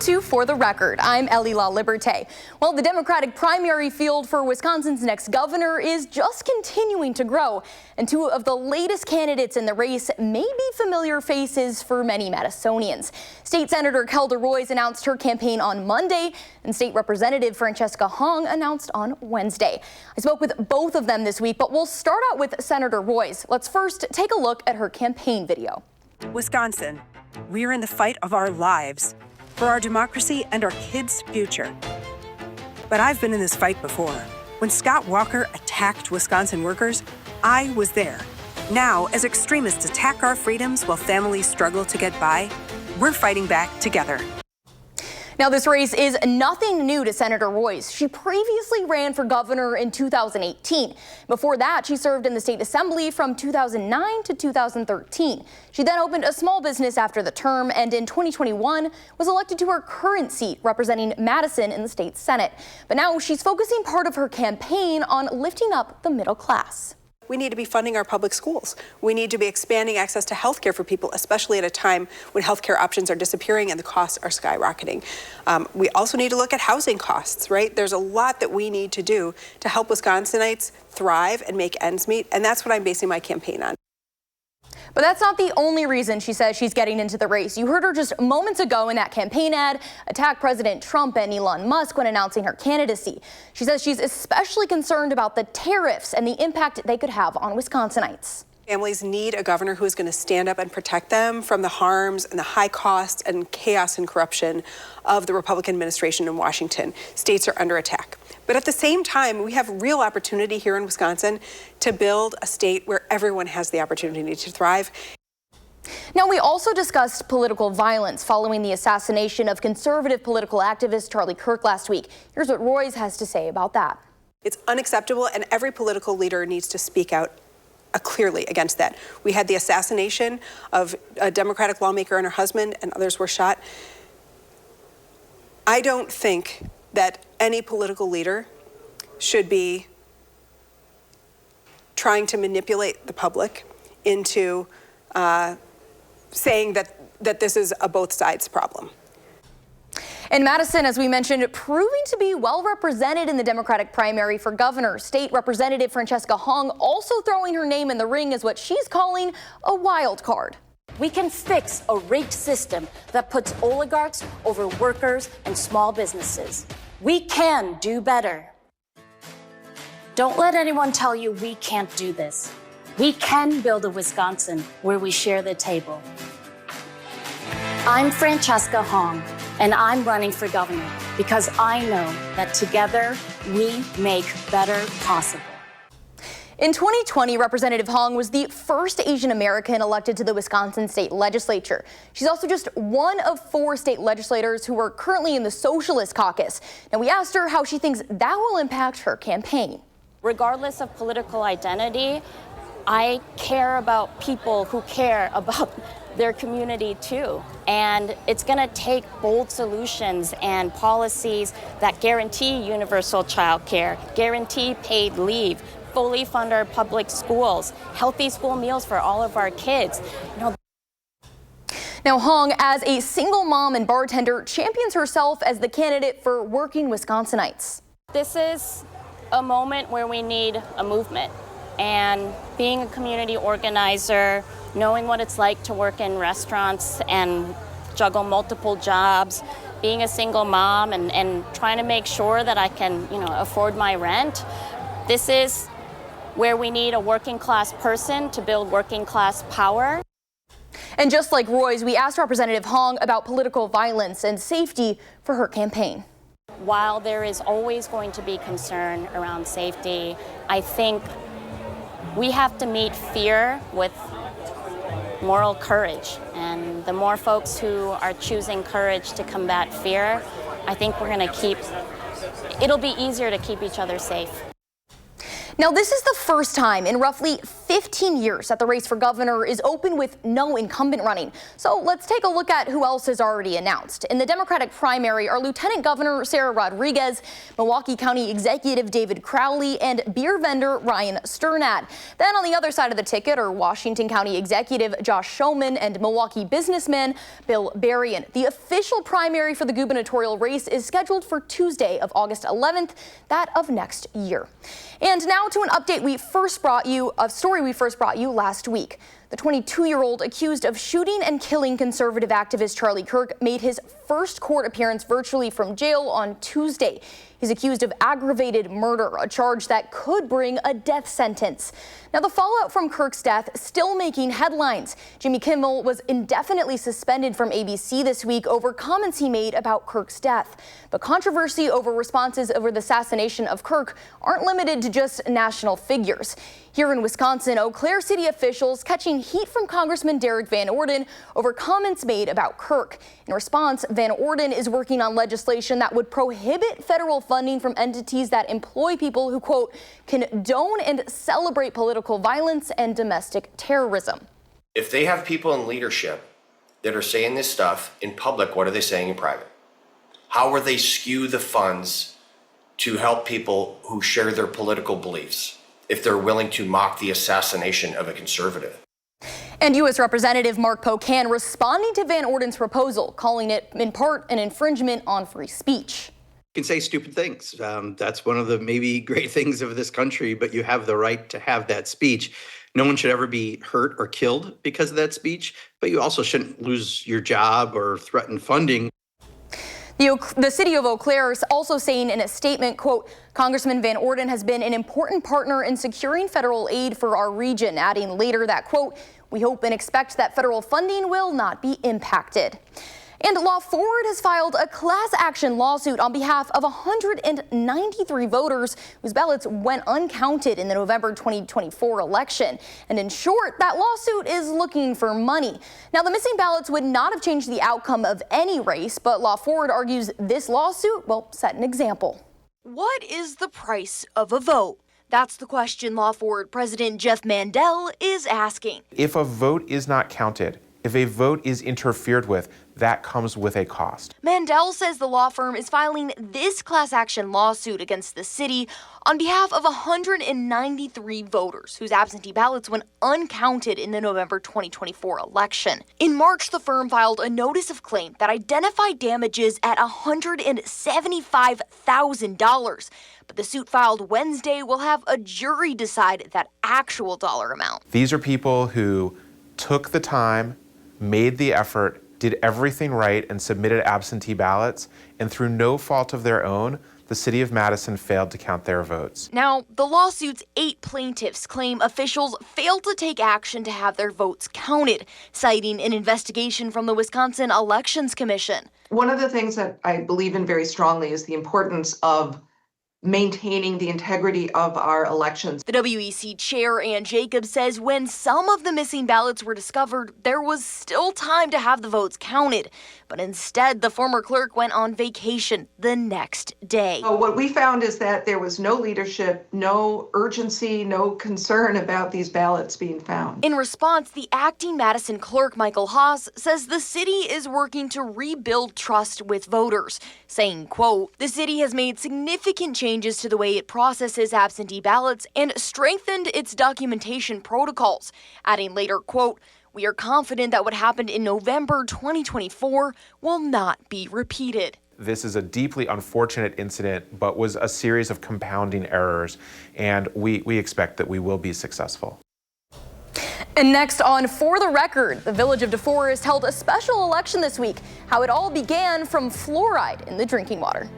Welcome to For the Record. I'm Elly Laliberte. Well, the Democratic primary field for Wisconsin's next governor is just continuing to grow, and two of the latest candidates in the race may be familiar faces for many Madisonians. State Senator Kelda Roys announced her campaign on Monday, and State Representative Francesca Hong announced on Wednesday. I spoke with both of them this week, but we'll start out with Senator Roys. Let's first take a look at her campaign video. Wisconsin, we're in the fight of our lives for our democracy and our kids' future. But I've been in this fight before. When Scott Walker attacked Wisconsin workers, I was there. Now, as extremists attack our freedoms while families struggle to get by, we're fighting back together. Now, this race is nothing new to Senator Roys. She previously ran for governor in 2018. Before that, she served in the state assembly from 2009 to 2013. She then opened a small business after the term, and in 2021 was elected to her current seat representing Madison in the state Senate. But now she's focusing part of her campaign on lifting up the middle class. We need to be funding our public schools. We need to be expanding access to health care for people, especially at a time when health care options are disappearing and the costs are skyrocketing. We also need to look at housing costs, right? There's a lot that we need to do to help Wisconsinites thrive and make ends meet, and that's what I'm basing my campaign on. But that's not the only reason she says she's getting into the race. You heard her just moments ago in that campaign ad attack President Trump and Elon Musk when announcing her candidacy. She says she's especially concerned about the tariffs and the impact they could have on Wisconsinites. Families need a governor who is going to stand up and protect them from the harms and the high costs and chaos and corruption of the Republican administration in Washington. States are under attack. But at the same time, we have real opportunity here in Wisconsin to build a state where everyone has the opportunity to thrive. Now, we also discussed political violence following the assassination of conservative political activist Charlie Kirk last week. Here's what Roys has to say about that. It's unacceptable, and every political leader needs to speak out clearly against that. We had the assassination of a Democratic lawmaker and her husband, and others were shot. I don't think that any political leader should be trying to manipulate the public into saying that this is a both sides problem. In Madison, as we mentioned, proving to be well represented in the Democratic primary for governor. State Representative Francesca Hong also throwing her name in the ring as what she's calling a wild card. We can fix a rigged system that puts oligarchs over workers and small businesses. We can do better. Don't let anyone tell you we can't do this. We can build a Wisconsin where we share the table. I'm Francesca Hong, and I'm running for governor because I know that together we make better possible. In 2020, Representative Hong was the first Asian American elected to the Wisconsin state legislature. She's also just one of 4 state legislators who are currently in the Socialist Caucus. And we asked her how she thinks that will impact her campaign. Regardless of political identity, I care about people who care about their community too. And it's going to take bold solutions and policies that guarantee universal child care, guarantee paid leave, fully fund our public schools, healthy school meals for all of our kids. Now, Hong, as a single mom and bartender, champions herself as the candidate for working Wisconsinites. This is a moment where we need a movement. And being a community organizer, knowing what it's like to work in restaurants and juggle multiple jobs, being a single mom and trying to make sure that I can, afford my rent. This is where we need a working class person to build working class power. And just like Roys, we asked Representative Hong about political violence and safety for her campaign. While there is always going to be concern around safety, I think we have to meet fear with moral courage. And the more folks who are choosing courage to combat fear, I think it'll be easier to keep each other safe. Now, this is the first time in roughly 15 years that the race for governor is open with no incumbent running. So let's take a look at who else is already announced. In the Democratic primary are Lieutenant Governor Sarah Rodriguez, Milwaukee County Executive David Crowley, and beer vendor Ryan Sternad. Then on the other side of the ticket are Washington County Executive Josh Schoeman and Milwaukee businessman Bill Berrien. The official primary for the gubernatorial race is scheduled for Tuesday of August 11th, that of next year. And now to an update a story we first brought you last week. The 22-year-old accused of shooting and killing conservative activist Charlie Kirk made his first court appearance virtually from jail on Tuesday. He's accused of aggravated murder, a charge that could bring a death sentence. Now, the fallout from Kirk's death still making headlines. Jimmy Kimmel was indefinitely suspended from ABC this week over comments he made about Kirk's death. But controversy over responses over the assassination of Kirk aren't limited to just national figures. Here in Wisconsin, Eau Claire City officials catching heat from Congressman Derek Van Orden over comments made about Kirk. In response, Van Orden is working on legislation that would prohibit federal funding from entities that employ people who, quote, condone and celebrate political violence and domestic terrorism. If they have people in leadership that are saying this stuff in public, what are they saying in private? How are they skew the funds to help people who share their political beliefs if they're willing to mock the assassination of a conservative? And U.S. Representative Mark Pocan responding to Van Orden's proposal, calling it in part an infringement on free speech. You can say stupid things. That's one of the maybe great things of this country, but you have the right to have that speech. No one should ever be hurt or killed because of that speech, but you also shouldn't lose your job or threaten funding. The city of Eau Claire is also saying in a statement, quote, Congressman Van Orden has been an important partner in securing federal aid for our region, adding later that, quote, we hope and expect that federal funding will not be impacted. And Law Forward has filed a class action lawsuit on behalf of 193 voters whose ballots went uncounted in the November 2024 election. And in short, that lawsuit is looking for money. Now, the missing ballots would not have changed the outcome of any race, but Law Forward argues this lawsuit will set an example. What is the price of a vote? That's the question Law Forward President Jeff Mandel is asking. If a vote is not counted, if a vote is interfered with, that comes with a cost. Mandel says the law firm is filing this class action lawsuit against the city on behalf of 193 voters whose absentee ballots went uncounted in the November 2024 election. In March, the firm filed a notice of claim that identified damages at $175,000. But the suit filed Wednesday will have a jury decide that actual dollar amount. These are people who took the time, made the effort, did everything right, and submitted absentee ballots, and through no fault of their own, the city of Madison failed to count their votes. Now, the lawsuit's 8 plaintiffs claim officials failed to take action to have their votes counted, citing an investigation from the Wisconsin Elections Commission. One of the things that I believe in very strongly is the importance of maintaining the integrity of our elections. The WEC chair, Ann Jacobs, says when some of the missing ballots were discovered, there was still time to have the votes counted. But instead, the former clerk went on vacation the next day. So what we found is that there was no leadership, no urgency, no concern about these ballots being found. In response, the acting Madison clerk, Michael Haas, says the city is working to rebuild trust with voters, saying, quote, the city has made significant changes to the way it processes absentee ballots and strengthened its documentation protocols, adding later, quote, we are confident that what happened in November 2024 will not be repeated. This is a deeply unfortunate incident, but was a series of compounding errors, and we expect that we will be successful. And next on For the Record, the village of DeForest held a special election this week. How it all began from fluoride in the drinking water.